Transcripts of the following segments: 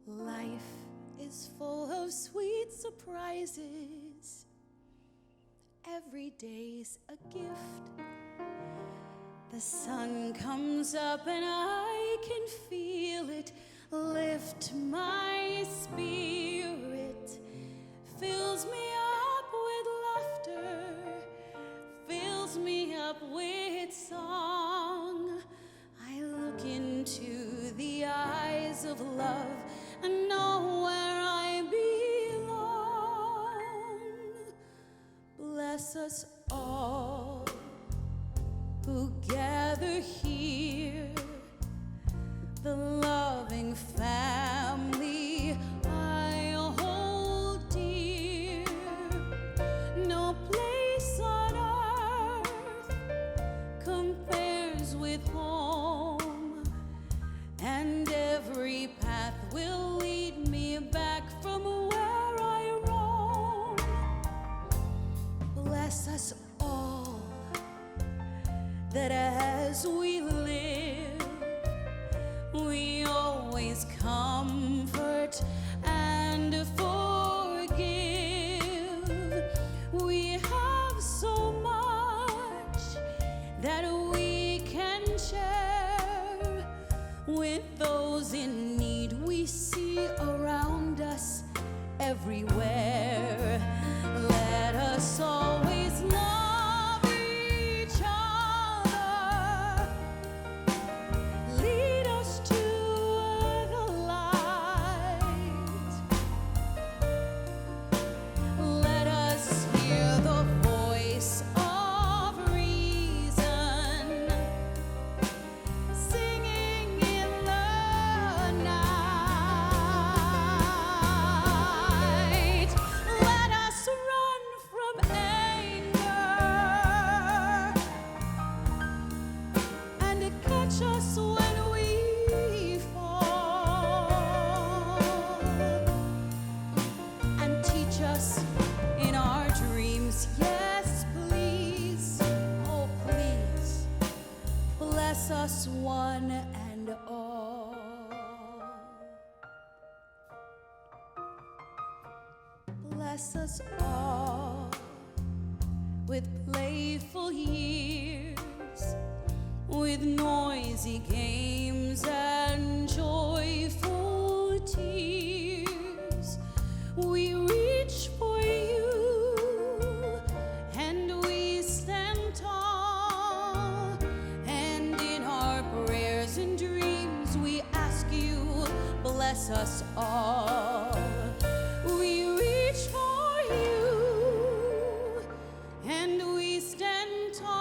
Life is full of sweet surprises. Every day's a gift. The sun comes up and I can feel it lift my spirit, fills me up with laughter, fills me up with song. I look into the eyes of love and know where I belong. Bless us all who gather here, the loving family I hold dear. No place on earth compares with home, and every path will lead me back from where I roam. Bless us all, that as we live, we always comfort and forgive. We have so much that we can share with those in need we see around us everywhere. Let us always love each other. Lead us to the light. Let us hear the voice of reason singing in the night. Let us run from anger and catch us when we fall, and teach us in our dreams. Yes, please, oh please, bless us one and all. Bless us all with playful years, with noisy games and joyful tears. We reach for you and we stand tall, and in our prayers and dreams we ask you, bless us all. We reach for you and we stand tall,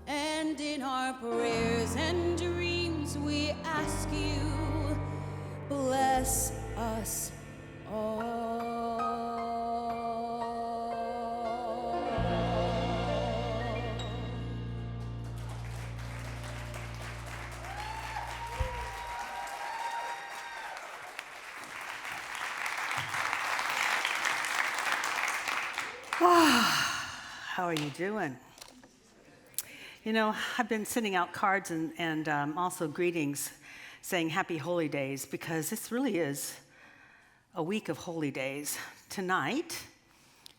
and in our prayers and dreams we ask you, bless us all. How are you doing? You know, I've been sending out cards and also greetings saying happy holy days, because this really is a week of holy days. Tonight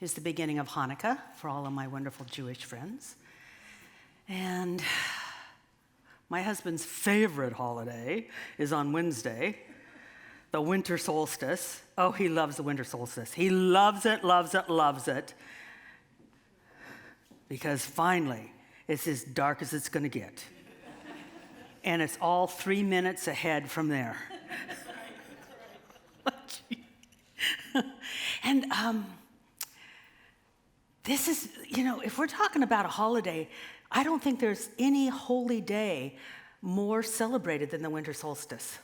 is the beginning of Hanukkah for all of my wonderful Jewish friends. And my husband's favorite holiday is on Wednesday, the winter solstice. Oh, he loves the winter solstice. He loves it, loves it, loves it. Because finally, it's as dark as it's going to get. And it's all 3 minutes ahead from there. And this is, you know, if we're talking about a holiday, I don't think there's any holy day more celebrated than the winter solstice.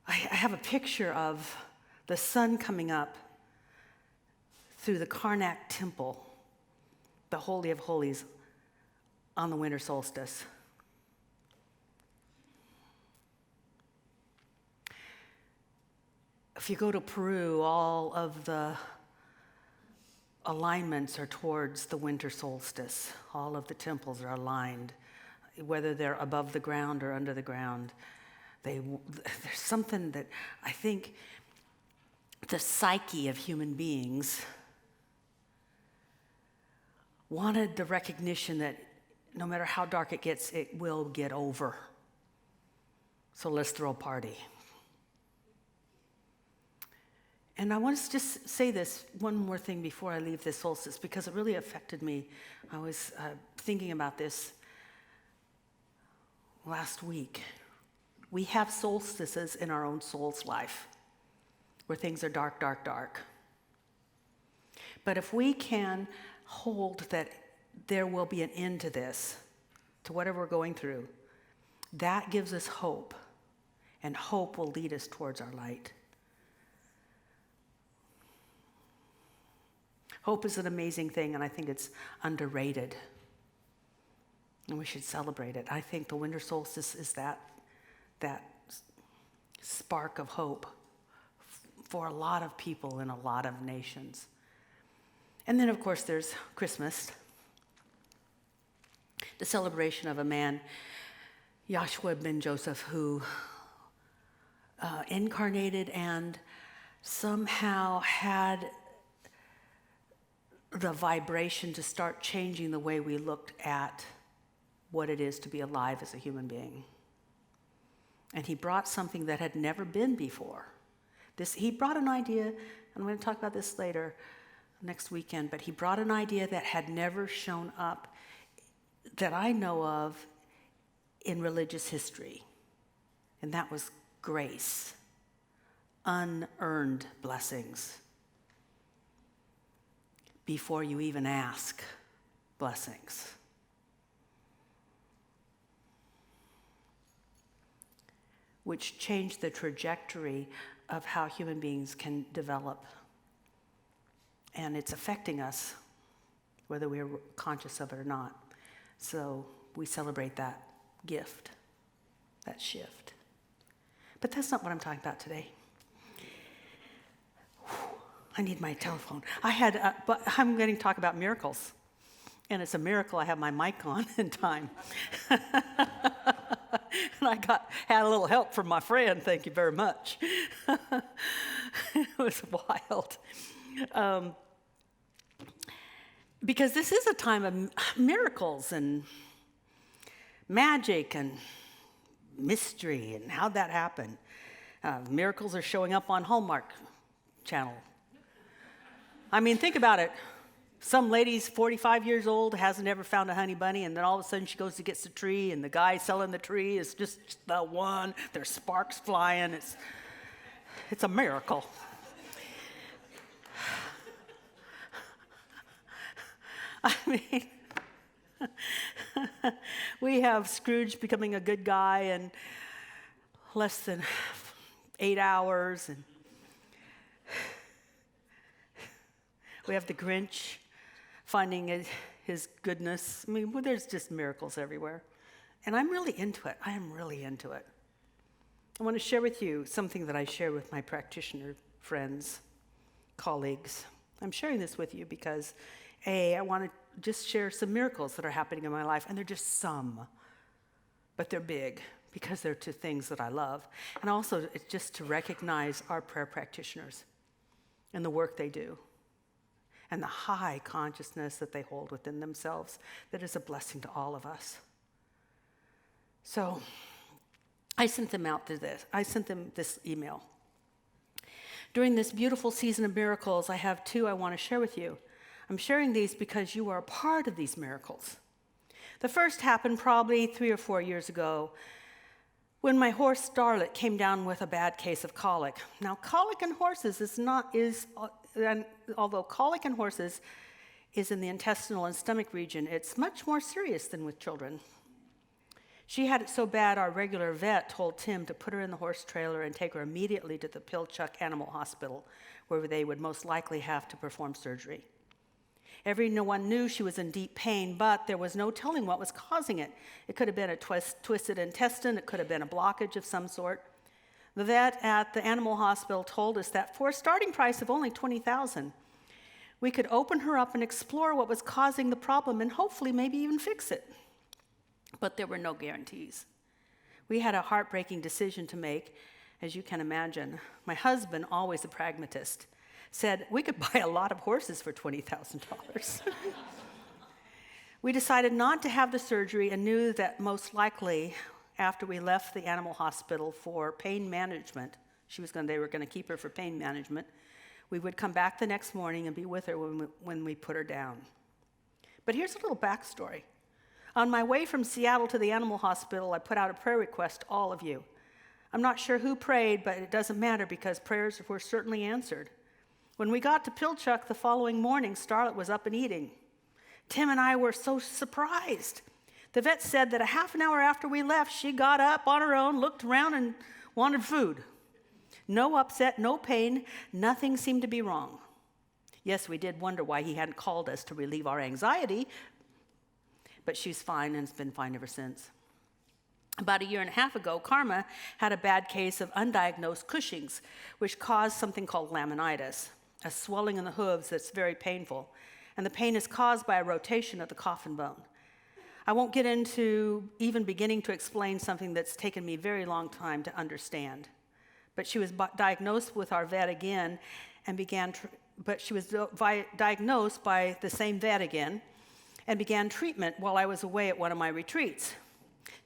I have a picture of the sun coming up through the Karnak temple, the Holy of Holies, on the winter solstice. If you go to Peru, all alignments are towards the winter solstice. All of the temples are aligned, whether they're above the ground or under the ground. There's something that I think the psyche of human beings wanted the recognition that no matter how dark it gets, it will get over. So let's throw a party. And I want to just say this one more thing before I leave this solstice, because it really affected me. I was thinking about this last week. We have solstices in our own soul's life, where things are dark, dark, dark. But if we can hold that there will be an end to this, to whatever we're going through, that gives us hope, and hope will lead us towards our light. Hope is an amazing thing, and I think it's underrated. And we should celebrate it. I think the winter solstice is that spark of hope for a lot of people in a lot of nations. And then, of course, there's Christmas, the celebration of a man, Joshua ben Joseph, who incarnated and somehow had the vibration to start changing the way we looked at what it is to be alive as a human being. And he brought something that had never been before. He brought an idea, and I'm going to talk about this later, next weekend, but he brought an idea that had never shown up, that I know of, in religious history. And that was grace, unearned blessings. Before you even ask blessings. Which changed the trajectory of how human beings can develop. And it's affecting us, whether we're conscious of it or not. So we celebrate that gift, that shift. But that's not what I'm talking about today. I need my telephone. But I'm going to talk about miracles. And it's a miracle I have my mic on in time. And I had a little help from my friend, thank you very much. It was wild. Because this is a time of miracles and magic and mystery and how'd that happen. Miracles are showing up on Hallmark Channel. I mean, think about it. Some lady's 45 years old, hasn't ever found a honey bunny, and then all of a sudden she goes to get the tree, and the guy selling the tree is just the one. There's sparks flying. It's a miracle. I mean, we have Scrooge becoming a good guy in less than 8 hours, and we have the Grinch finding his goodness. I mean, there's just miracles everywhere. And I'm really into it. I am really into it. I want to share with you something that I share with my practitioner friends, colleagues. I'm sharing this with you because, I want to just share some miracles that are happening in my life. And they're just some, but they're big because they're to things that I love. And also, it's just to recognize our prayer practitioners and the work they do, and the high consciousness that they hold within themselves that is a blessing to all of us. So I sent them this email. During this beautiful season of miracles, I have two I want to share with you. I'm sharing these because you are a part of these miracles. The first happened probably 3 or 4 years ago when my horse Starlet came down with a bad case of colic. Now, colic in horses although colic in horses is in the intestinal and stomach region, it's much more serious than with children. She had it so bad, our regular vet told Tim to put her in the horse trailer and take her immediately to the Pilchuck Animal Hospital, where they would most likely have to perform surgery. Everyone knew she was in deep pain, but there was no telling what was causing it. It could have been a twisted intestine. It could have been a blockage of some sort. The vet at the animal hospital told us that for a starting price of only $20,000, We could open her up and explore what was causing the problem and hopefully maybe even fix it. But there were no guarantees. We had a heartbreaking decision to make, as you can imagine. My husband, always a pragmatist, said we could buy a lot of horses for $20,000. We decided not to have the surgery and knew that most likely after we left the animal hospital for pain management, they were going to keep her for pain management, we would come back the next morning and be with her when we put her down. But here's a little backstory. On my way from Seattle to the animal hospital, I put out a prayer request to all of you. I'm not sure who prayed, but it doesn't matter because prayers were certainly answered. When we got to Pilchuck the following morning, Starlet was up and eating. Tim and I were so surprised. The vet said that a half an hour after we left, she got up on her own, looked around, and wanted food. No upset, no pain, nothing seemed to be wrong. Yes, we did wonder why he hadn't called us to relieve our anxiety, but she's fine and has been fine ever since. About a year and a half ago, Karma had a bad case of undiagnosed Cushing's, which caused something called laminitis, a swelling in the hooves that's very painful, and the pain is caused by a rotation of the coffin bone. I won't get into even beginning to explain something that's taken me a very long time to understand. But she was diagnosed with our vet again and diagnosed by the same vet again and began treatment while I was away at one of my retreats.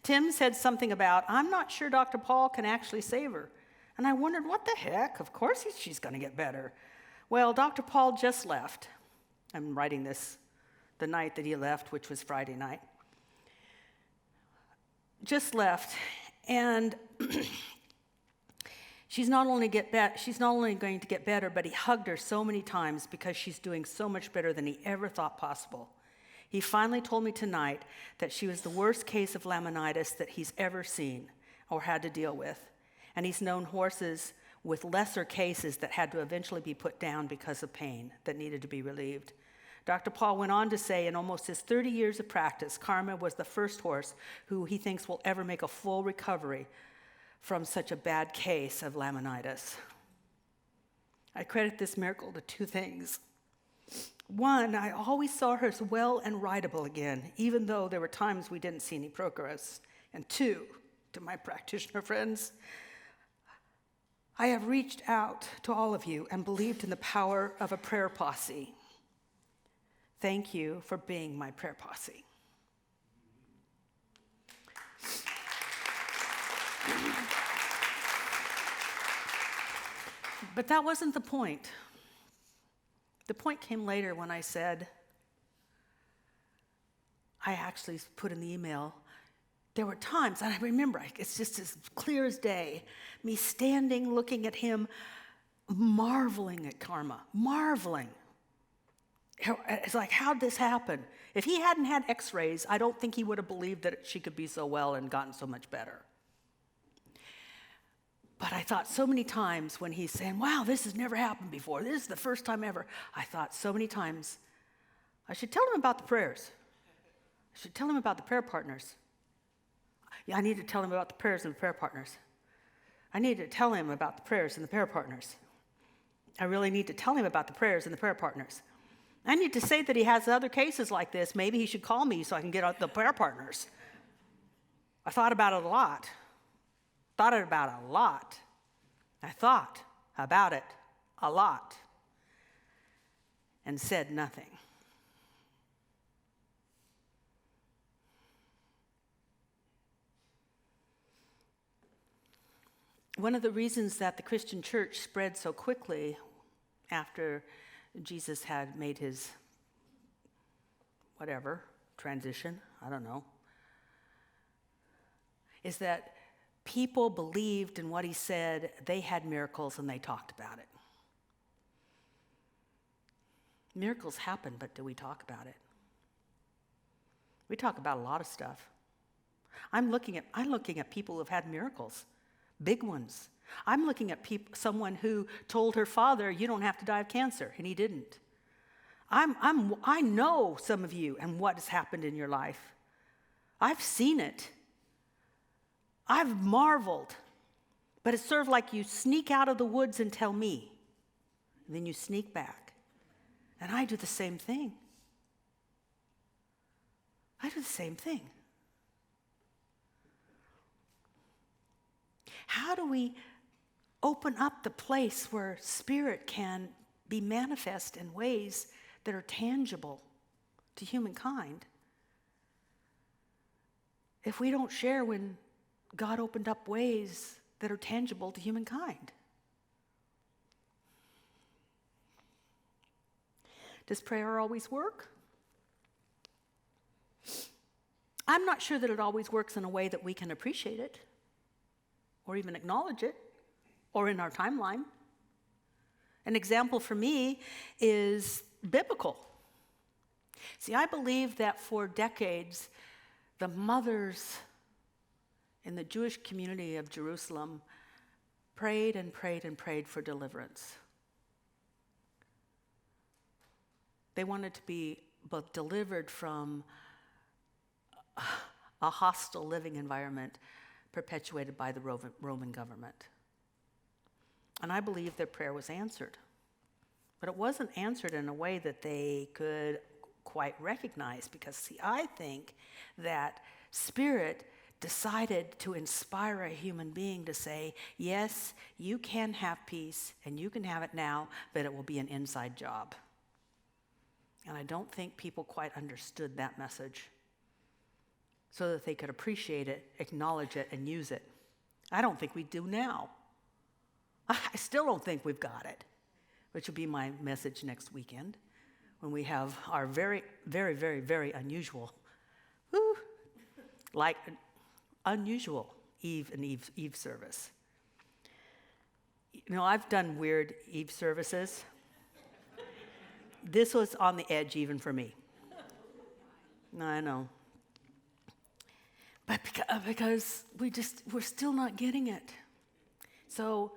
Tim said something about, I'm not sure Dr. Paul can actually save her. And I wondered, what the heck? Of course she's going to get better. Well, Dr. Paul just left. I'm writing this the night that he left, which was Friday night. Just left, and she's not only going to get better, but he hugged her so many times because she's doing so much better than he ever thought possible. He finally told me tonight that she was the worst case of laminitis that he's ever seen or had to deal with. And he's known horses with lesser cases that had to eventually be put down because of pain that needed to be relieved. Dr. Paul went on to say in almost his 30 years of practice, Karma was the first horse who he thinks will ever make a full recovery from such a bad case of laminitis. I credit this miracle to two things. One, I always saw her as well and rideable again, even though there were times we didn't see any progress. And two, to my practitioner friends, I have reached out to all of you and believed in the power of a prayer posse. Thank you for being my prayer posse. But that wasn't the point. The point came later when I said, I actually put in the email, there were times, and I remember, it's just as clear as day, me standing looking at him, marveling at Karma, marveling. It's like, how'd this happen? If he hadn't had x-rays, I don't think he would have believed that she could be so well and gotten so much better. But I thought so many times when he's saying, wow, this has never happened before. This is the first time ever. I thought so many times, I should tell him about the prayers. I should tell him about the prayer partners. Yeah, I need to tell him about the prayers and the prayer partners. I need to tell him about the prayers and the prayer partners. I really need to tell him about the prayers and the prayer partners. I need to say that he has other cases like this. Maybe he should call me so I can get out the prayer partners. I thought about it a lot. I thought about it a lot and said nothing. One of the reasons that the Christian church spread so quickly after Jesus had made his transition, I don't know, is that people believed in what he said, they had miracles, and they talked about it. Miracles happen, but do we talk about it? We talk about a lot of stuff. I'm looking at people who have had miracles, big ones. I'm looking at someone who told her father, you don't have to die of cancer, and he didn't. I know some of you and what has happened in your life. I've seen it. I've marveled. But it's sort of like you sneak out of the woods and tell me, and then you sneak back. And I do the same thing. I do the same thing. How do we open up the place where spirit can be manifest in ways that are tangible to humankind if we don't share when God opened up ways that are tangible to humankind? Does prayer always work? I'm not sure that it always works in a way that we can appreciate it or even acknowledge it or in our timeline. An example for me is biblical. See, I believe that for decades, the mothers in the Jewish community of Jerusalem prayed and prayed and prayed for deliverance. They wanted to be both delivered from a hostile living environment perpetuated by the Roman government. And I believe their prayer was answered. But it wasn't answered in a way that they could quite recognize, because, see, I think that Spirit decided to inspire a human being to say, yes, you can have peace, and you can have it now, but it will be an inside job. And I don't think people quite understood that message so that they could appreciate it, acknowledge it, and use it. I don't think we do now. I still don't think we've got it, which will be my message next weekend when we have our very, very, very, very unusual, unusual Eve service. You know, I've done weird Eve services. This was on the edge even for me. I know. But because we're still not getting it. So,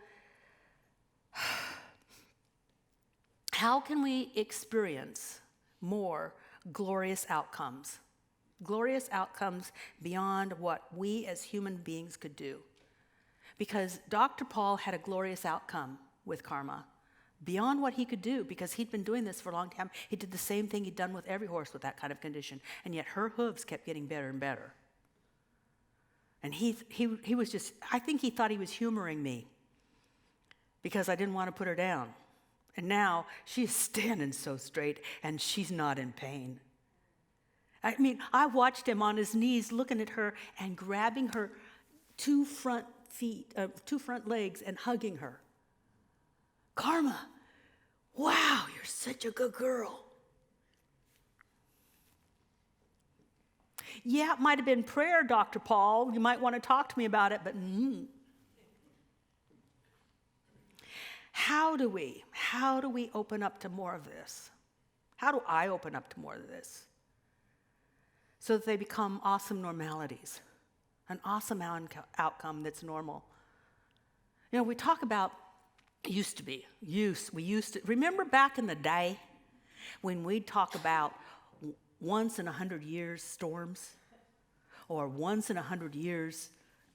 how can we experience more glorious outcomes? Glorious outcomes beyond what we as human beings could do. Because Dr. Paul had a glorious outcome with karma, beyond what he could do, because he'd been doing this for a long time. He did the same thing he'd done with every horse with that kind of condition, and yet her hooves kept getting better and better. And he was just, I think he thought he was humoring me because I didn't want to put her down. And now she's standing so straight and she's not in pain. I mean, I watched him on his knees looking at her and grabbing her two front legs and hugging her. Karma, wow, you're such a good girl. Yeah, it might have been prayer, Dr. Paul. You might want to talk to me about it, but How do we open up to more of this? How do I open up to more of this? So that they become awesome normalities, an awesome outcome that's normal. You know, we talk about we used to, remember back in the day when we'd talk about once in 100 years storms or once in 100 years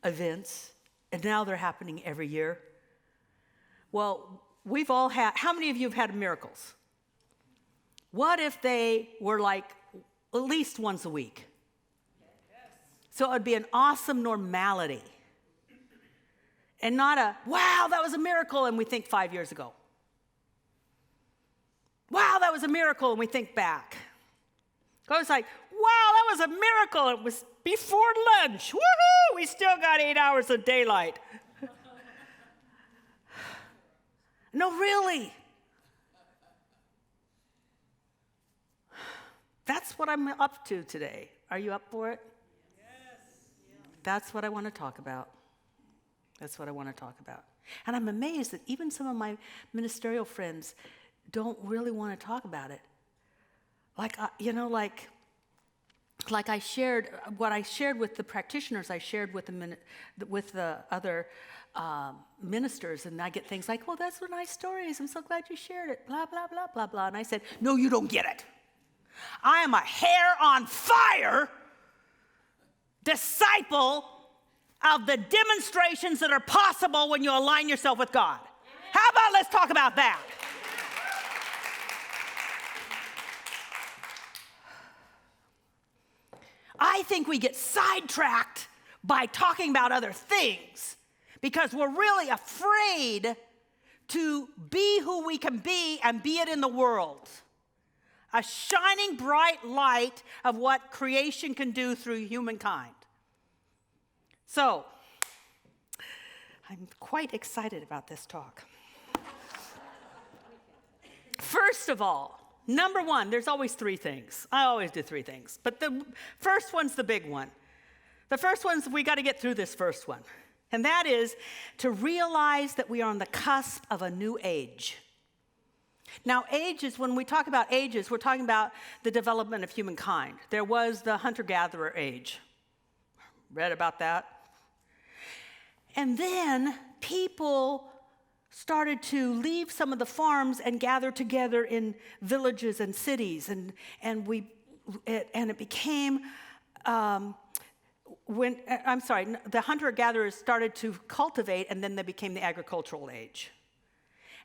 events, and now they're happening every year? Well, we've all had, how many of you have had miracles? What if they were like at least once a week? So it would be an awesome normality. And not a, wow, that was a miracle, and we think 5 years ago. Wow, that was a miracle, and we think back. I was like, wow, that was a miracle. It was before lunch. Woohoo, we still got 8 hours of daylight. No, really. That's what I'm up to today. Are you up for it? Yes. That's what I want to talk about. That's what I want to talk about. And I'm amazed that even some of my ministerial friends don't really want to talk about it. Like I shared, what I shared with the practitioners, I shared with the other ministers, and I get things like, well, that's what nice stories. I'm so glad you shared it, blah, blah, blah, blah, blah. And I said, no, you don't get it. I am a hair on fire disciple of the demonstrations that are possible when you align yourself with God. How about let's talk about that? I think we get sidetracked by talking about other things because we're really afraid to be who we can be and be it in the world. A shining bright light of what creation can do through humankind. So, I'm quite excited about this talk. First of all, number one, there's always three things. I always do three things. But the first one's the big one. The first one's we got to get through this first one. And that is to realize that we are on the cusp of a new age. Now, ages, when we talk about ages, we're talking about the development of humankind. There was the hunter-gatherer age. Read about that? And then people started to leave some of the farms and gather together in villages and cities, and it became the hunter-gatherers started to cultivate, and then they became the agricultural age.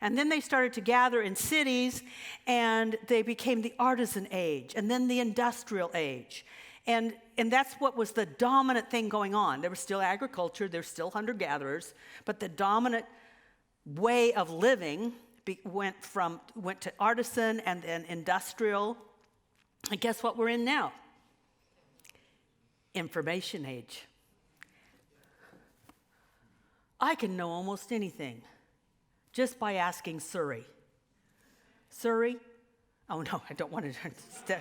And then they started to gather in cities, and they became the artisan age, and then the industrial age. And that's what was the dominant thing going on. There was still agriculture, there's still hunter-gatherers, but the dominant way of living went to artisan and then industrial. And guess what we're in now? Information age. I can know almost anything just by asking Siri. Siri? Oh no, I don't want to.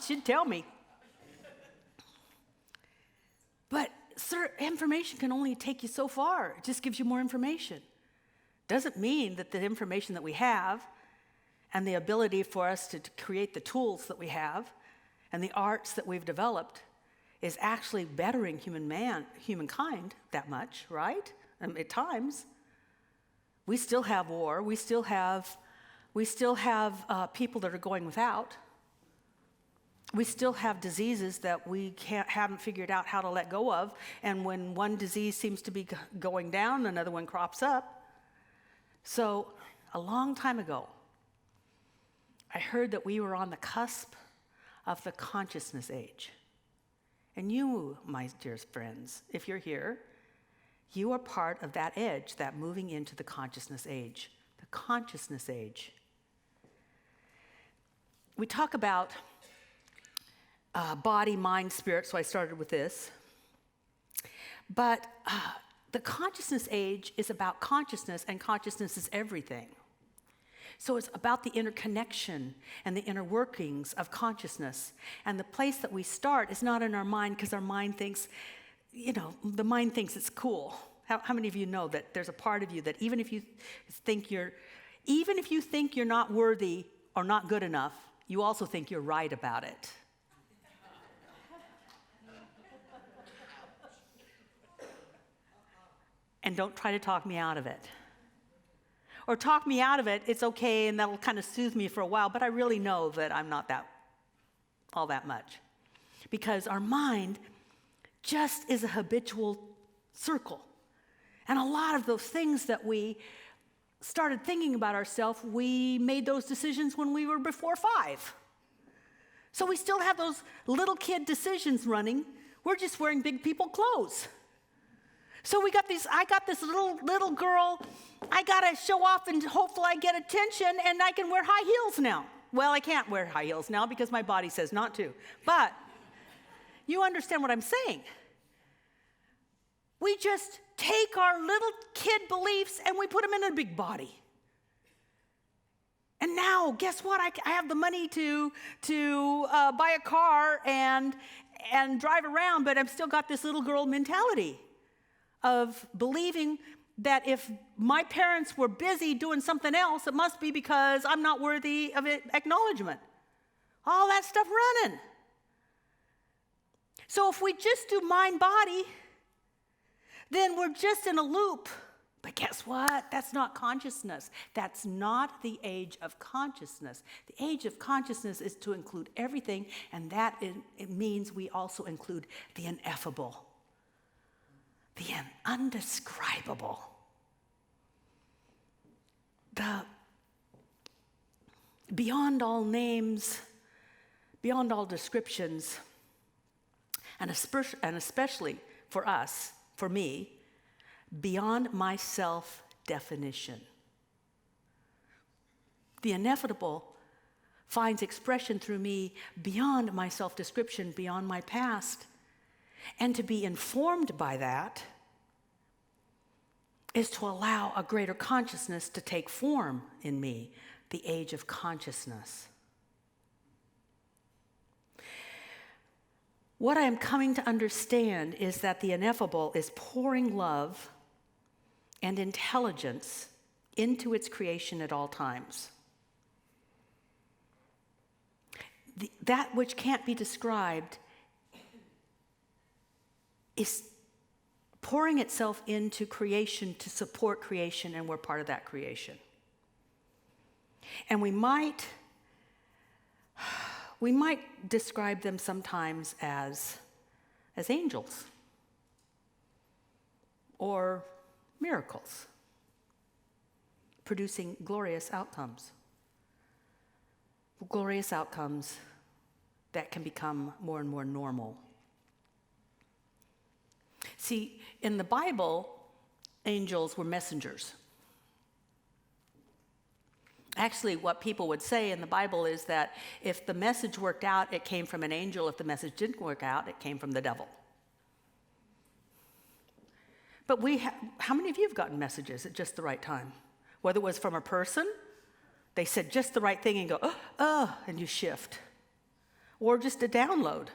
She'd tell me. But information can only take you so far. It just gives you more information. Doesn't mean that the information that we have and the ability for us to create the tools that we have and the arts that we've developed is actually bettering humankind that much, right? At times. We still have war. We still have people that are going without. We still have diseases that we haven't figured out how to let go of. And when one disease seems to be going down, another one crops up. So a long time ago, I heard that we were on the cusp of the consciousness age. And you, my dearest friends, if you're here, you are part of that edge, that moving into the consciousness age. The consciousness age. We talk about body, mind, spirit, so I started with this. But the consciousness age is about consciousness, and consciousness is everything. So it's about the interconnection and the inner workings of consciousness. And the place that we start is not in our mind, because our mind thinks, the mind thinks it's cool. How many of you know that there's a part of you that even if you think you're not worthy or not good enough, you also think you're right about it? And don't try to talk me out of it. Or talk me out of it, it's okay, and that'll kind of soothe me for a while, but I really know that I'm not all that much. Because our mind just is a habitual circle. And a lot of those things that we started thinking about ourselves, we made those decisions when we were before 5. So we still have those little kid decisions running. We're just wearing big people clothes. So I got this little girl, I gotta show off and hopefully I get attention, and I can wear high heels now. Well, I can't wear high heels now because my body says not to. But you understand what I'm saying. We just take our little kid beliefs and we put them in a big body. And now, guess what? I have the money to buy a car and drive around, but I've still got this little girl mentality of believing that if my parents were busy doing something else, it must be because I'm not worthy of acknowledgement. All that stuff running. So if we just do mind-body, then we're just in a loop. But guess what? That's not consciousness. That's not the age of consciousness. The age of consciousness is to include everything, and it means we also include the ineffable, the undescribable, the beyond all names, beyond all descriptions, and especially for us, for me, beyond my self-definition. The inevitable finds expression through me beyond my self-description, beyond my past. And to be informed by that is to allow a greater consciousness to take form in me, the age of consciousness. What I am coming to understand is that the ineffable is pouring love and intelligence into its creation at all times. That which can't be described is pouring itself into creation to support creation, and we're part of that creation. And we might describe them sometimes as angels or miracles, producing glorious outcomes. Glorious outcomes that can become more and more normal. See, in the Bible, angels were messengers. Actually, what people would say in the Bible is that if the message worked out, it came from an angel. If the message didn't work out, it came from the devil. But how many of you have gotten messages at just the right time? Whether it was from a person, they said just the right thing and go, and you shift. Or just a download.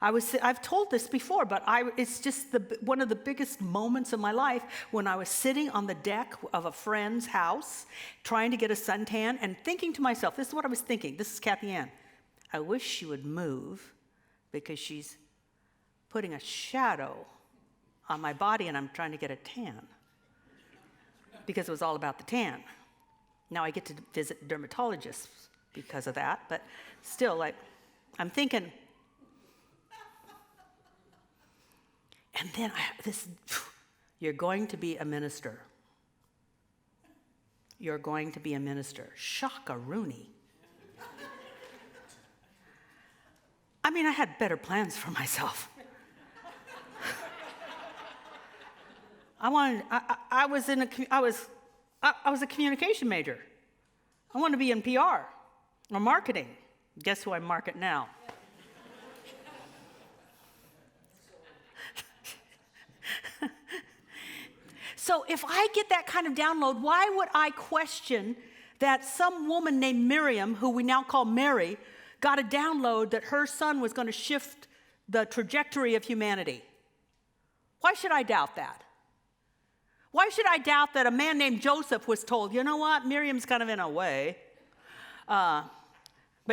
I've told this before, but it's just one of the biggest moments of my life when I was sitting on the deck of a friend's house trying to get a suntan and thinking to myself, this is what I was thinking. This is Kathianne. I wish she would move because she's putting a shadow on my body and I'm trying to get a tan. Because it was all about the tan. Now I get to visit dermatologists because of that, but still, I'm thinking. And then you're going to be a minister. You're going to be a minister. Shaka-rooney. I mean, I had better plans for myself. I was a communication major. I wanted to be in PR or marketing. Guess who I market now? So if I get that kind of download, why would I question that some woman named Miriam, who we now call Mary, got a download that her son was going to shift the trajectory of humanity? Why should I doubt that? Why should I doubt that a man named Joseph was told, you know what, Miriam's kind of in a way, but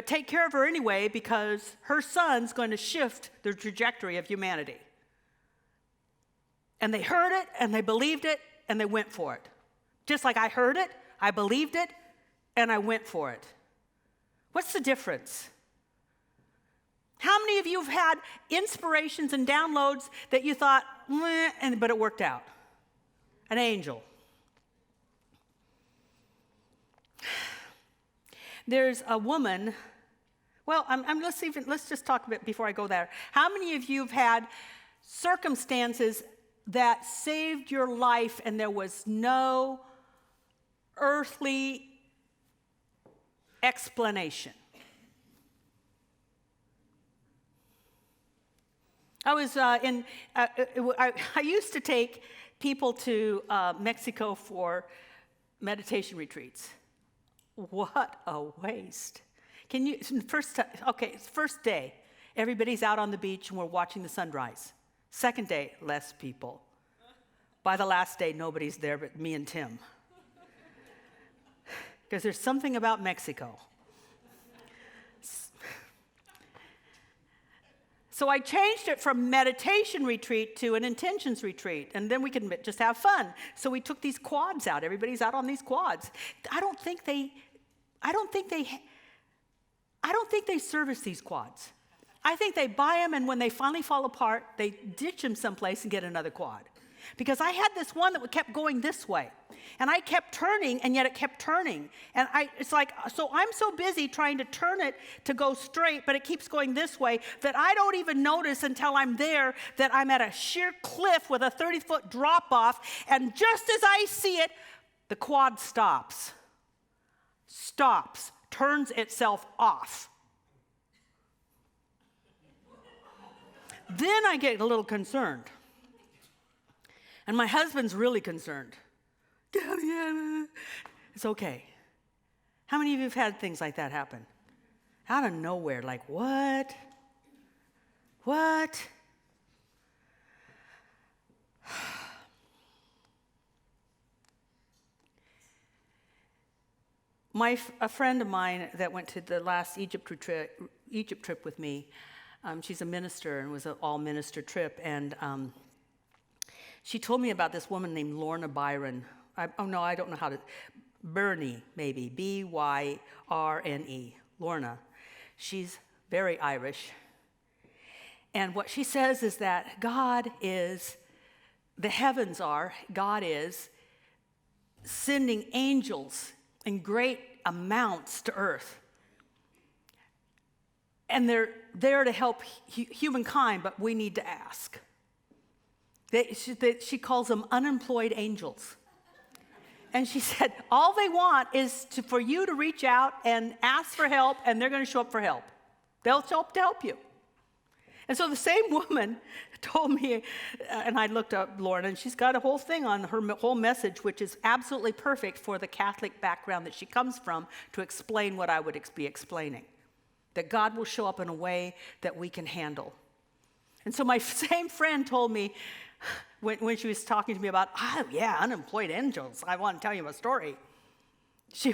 take care of her anyway because her son's going to shift the trajectory of humanity? And they heard it, and they believed it, and they went for it. Just like I heard it, I believed it, and I went for it. What's the difference? How many of you have had inspirations and downloads that you thought, but it worked out? An angel. There's a woman, let's just talk a bit before I go there. How many of you have had circumstances that saved your life and there was no earthly explanation? I used to take people to Mexico for meditation retreats. What a waste. First day, everybody's out on the beach and we're watching the sunrise. Second day, less people. By the last day, nobody's there but me and Tim. Because there's something about Mexico. So I changed it from meditation retreat to an intentions retreat, and then we can just have fun. So we took these quads out. Everybody's out on these quads. I don't think they service these quads. I think they buy them, and when they finally fall apart, they ditch them someplace and get another quad. Because I had this one that kept going this way. And I kept turning, and yet it kept turning. And it's like, so I'm so busy trying to turn it to go straight, but it keeps going this way that I don't even notice until I'm there that I'm at a sheer cliff with a 30-foot drop off. And just as I see it, the quad stops, turns itself off. Then I get a little concerned. And my husband's really concerned. Kathianne, it's okay. How many of you have had things like that happen? Out of nowhere, like, what? What? A friend of mine that went to the last Egypt trip with me, she's a minister and was an all-minister trip, and she told me about this woman named Lorna Byron. I don't know how to, Byrne, maybe, Byrne, Lorna. She's very Irish. And what she says is that God is sending angels in great amounts to earth. And they're there to help humankind, but we need to ask. She calls them unemployed angels. And she said, all they want is for you to reach out and ask for help, and they're going to show up for help. They'll show up to help you. And so the same woman told me, and I looked up Lorna, and she's got a whole thing on her whole message, which is absolutely perfect for the Catholic background that she comes from to explain what I would be explaining. That God will show up in a way that we can handle. And so my same friend told me, when she was talking to me about, unemployed angels, I want to tell you a story. She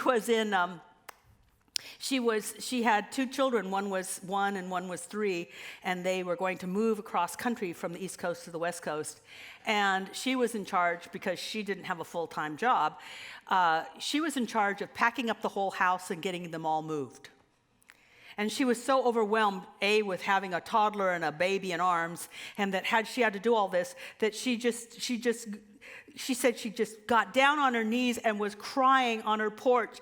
had two children, one was 1 and one was 3, and they were going to move across country from the East Coast to the West Coast. And she was in charge, because she didn't have a full-time job, she was in charge of packing up the whole house and getting them all moved. And she was so overwhelmed, with having a toddler and a baby in arms, and that she had to do all this, that she said she just got down on her knees and was crying on her porch.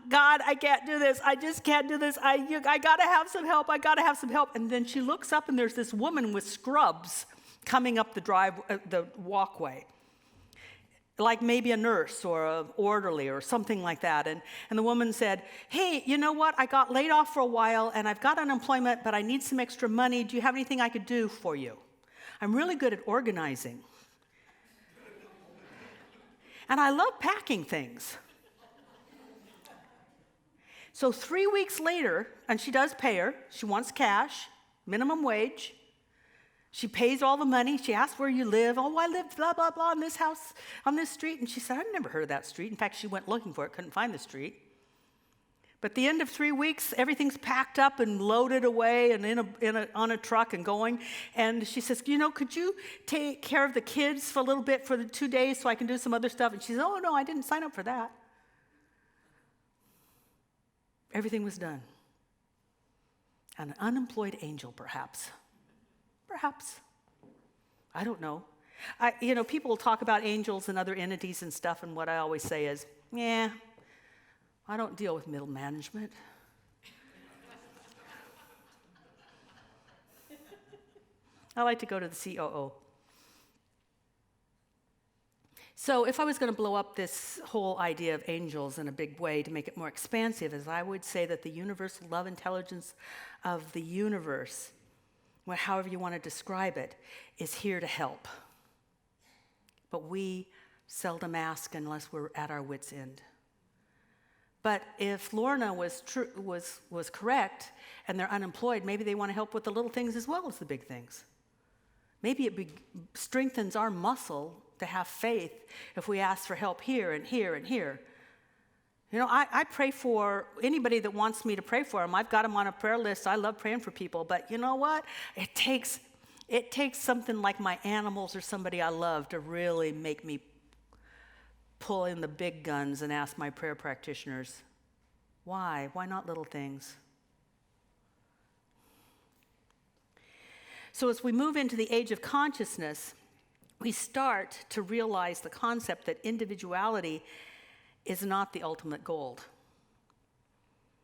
God, I can't do this. I just can't do this. I got to have some help. I got to have some help. And then she looks up, and there's this woman with scrubs coming up the walkway. Like maybe a nurse or an orderly or something like that. And the woman said, hey, you know what? I got laid off for a while, and I've got unemployment, but I need some extra money. Do you have anything I could do for you? I'm really good at organizing. And I love packing things. So 3 weeks later, and she does pay her. She wants cash, minimum wage. She pays all the money. She asks where you live. Oh, I live blah, blah, blah in this house, on this street. And she said, I've never heard of that street. In fact, she went looking for it, couldn't find the street. But at the end of 3 weeks, everything's packed up and loaded away and on a truck and going. And she says, could you take care of the kids for a little bit for the 2 days so I can do some other stuff? And she says, oh, no, I didn't sign up for that. Everything was done. An unemployed angel, perhaps. Perhaps. I don't know. People will talk about angels and other entities and stuff, and what I always say is, I don't deal with middle management. I like to go to the COO. So if I was going to blow up this whole idea of angels in a big way to make it more expansive, as I would say that the universal love intelligence of the universe, however you want to describe it, is here to help. But we seldom ask unless we're at our wits' end. But if Lorna was correct and they're unemployed, maybe they want to help with the little things as well as the big things. Maybe it strengthens our muscle to have faith if we ask for help here and here and here. I pray for anybody that wants me to pray for them. I've got them on a prayer list. I love praying for people. But you know what? It takes something like my animals or somebody I love to really make me pull in the big guns and ask my prayer practitioners, why? Why not little things? So as we move into the age of consciousness, we start to realize the concept that individuality is not the ultimate goal.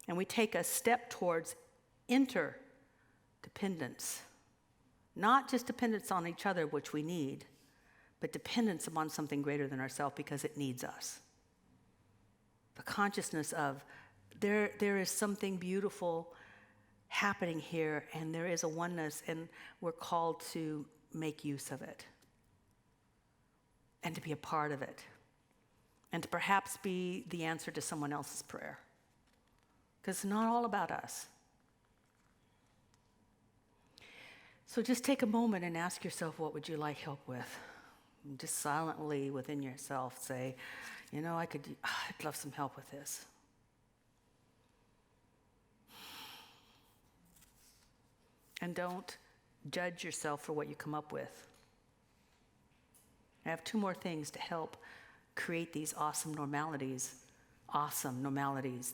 And we take a step towards interdependence. Not just dependence on each other, which we need, but dependence upon something greater than ourselves because it needs us. The consciousness of there is something beautiful happening here, and there is a oneness, and we're called to make use of it and to be a part of it and to perhaps be the answer to someone else's prayer. Because it's not all about us. So just take a moment and ask yourself, what would you like help with? And just silently within yourself say, I'd love some help with this. And don't judge yourself for what you come up with. I have 2 more things to help create these awesome normalities,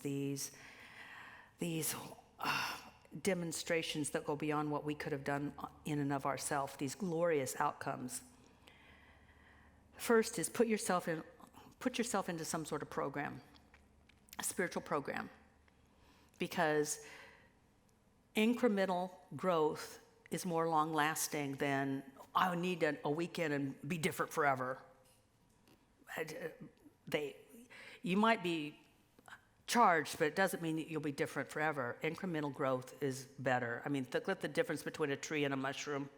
these demonstrations that go beyond what we could have done in and of ourselves, these glorious outcomes. First is put yourself into some sort of program, a spiritual program, because incremental growth is more long-lasting than I need a weekend and be different forever. You might be charged, but it doesn't mean that you'll be different forever. Incremental growth is better. I mean, look at the difference between a tree and a mushroom.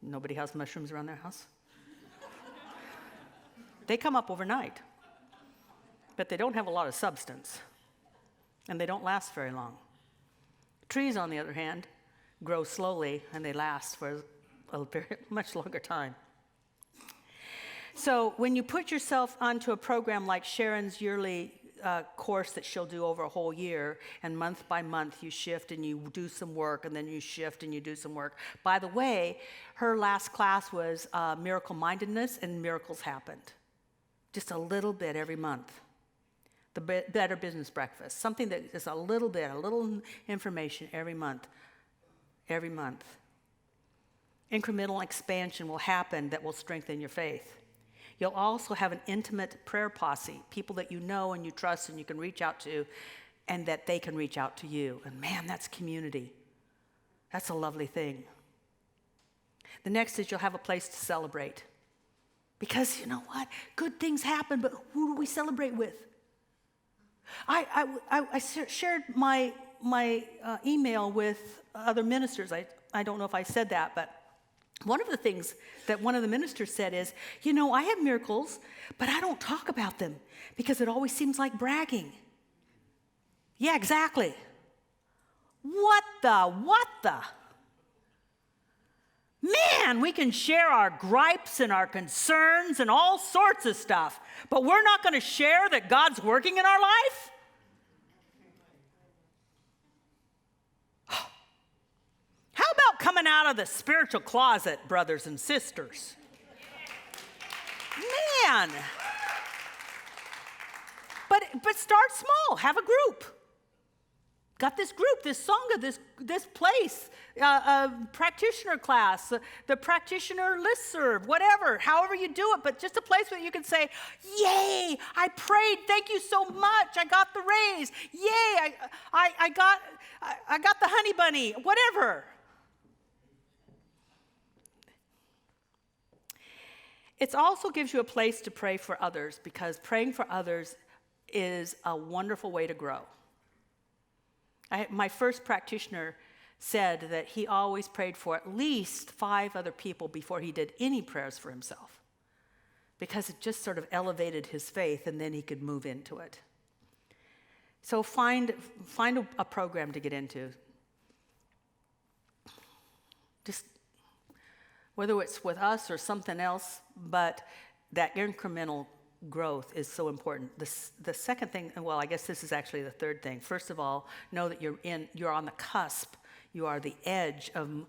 Nobody has mushrooms around their house? They come up overnight, but they don't have a lot of substance, and they don't last very long. Trees, on the other hand, grow slowly, and they last for a very much longer time. So when you put yourself onto a program like Sharon's yearly course that she'll do over a whole year, and month by month you shift and you do some work, and then you shift and you do some work. By the way, her last class was miracle mindedness, and miracles happened. Just a little bit every month. The Better Business Breakfast, something that is a little information every month. Every month. Incremental expansion will happen that will strengthen your faith. You'll also have an intimate prayer posse, people that you know and you trust and you can reach out to, and that they can reach out to you. And man, that's community. That's a lovely thing. The next is you'll have a place to celebrate. Because you know what? Good things happen, but who do we celebrate with? I shared my email with other ministers. I don't know if I said that, but one of the things that one of the ministers said is, I have miracles, but I don't talk about them because it always seems like bragging. Yeah, exactly. What the? Man, we can share our gripes and our concerns and all sorts of stuff, but we're not going to share that God's working in our life? How about coming out of the spiritual closet, brothers and sisters? Man. But start small. Have a group. Got this group, this Sangha, this place, practitioner class, the practitioner listserv, whatever, however you do it, but just a place where you can say, yay, I prayed, thank you so much, I got the raise, yay, I got the honey bunny, whatever. It also gives you a place to pray for others, because praying for others is a wonderful way to grow. My first practitioner said that he always prayed for at least 5 other people before he did any prayers for himself, because it just sort of elevated his faith, and then he could move into it. So find a program to get into. Just whether it's with us or something else, but that incremental growth is so important. The second thing, well, I guess this is actually the third thing. First of all, know that you're on the cusp. You are the edge of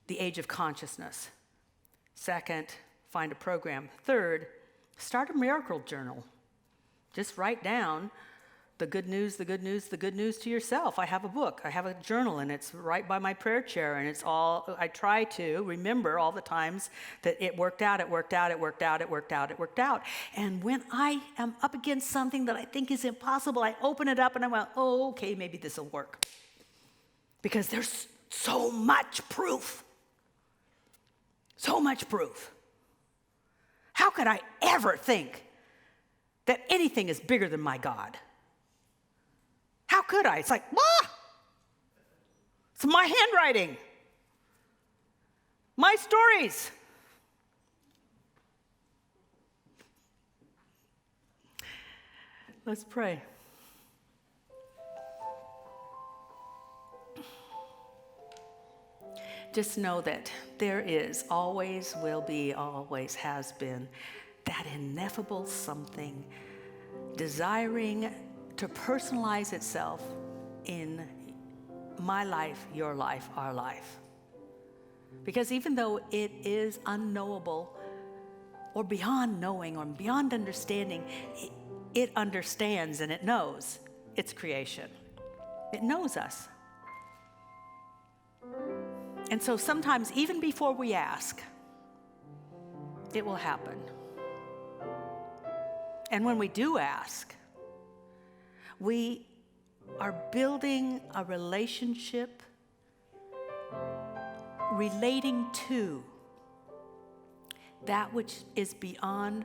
the age of consciousness. Second, find a program. Third, start a miracle journal. Just write down the good news, the good news, the good news to yourself. I have a book, I have a journal, and it's right by my prayer chair, and it's all, I try to remember all the times that it worked out, it worked out, it worked out, it worked out, it worked out. And when I am up against something that I think is impossible, I open it up and I'm like, oh, okay, maybe this will work. Because there's so much proof. So much proof. How could I ever think that anything is bigger than my God? How could I? It's like, it's my handwriting, my stories. Let's pray. Just know that there is, always will be, always has been, that ineffable something desiring to personalize itself in my life, your life, our life. Because even though it is unknowable or beyond knowing or beyond understanding, it understands and it knows its creation. It knows us. And so sometimes, even before we ask, it will happen. And when we do ask, we are building a relationship relating to that which is beyond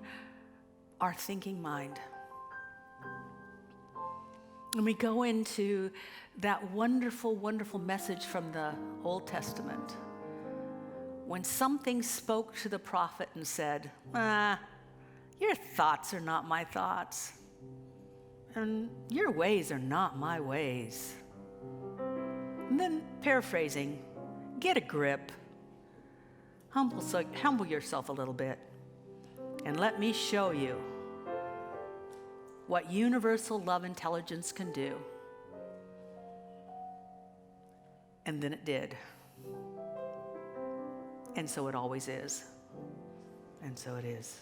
our thinking mind. And we go into that wonderful, wonderful message from the Old Testament. When something spoke to the prophet and said, your thoughts are not my thoughts, and your ways are not my ways. And then, paraphrasing, get a grip, humble yourself a little bit, and let me show you what universal love intelligence can do. And then it did. And so it always is. And so it is.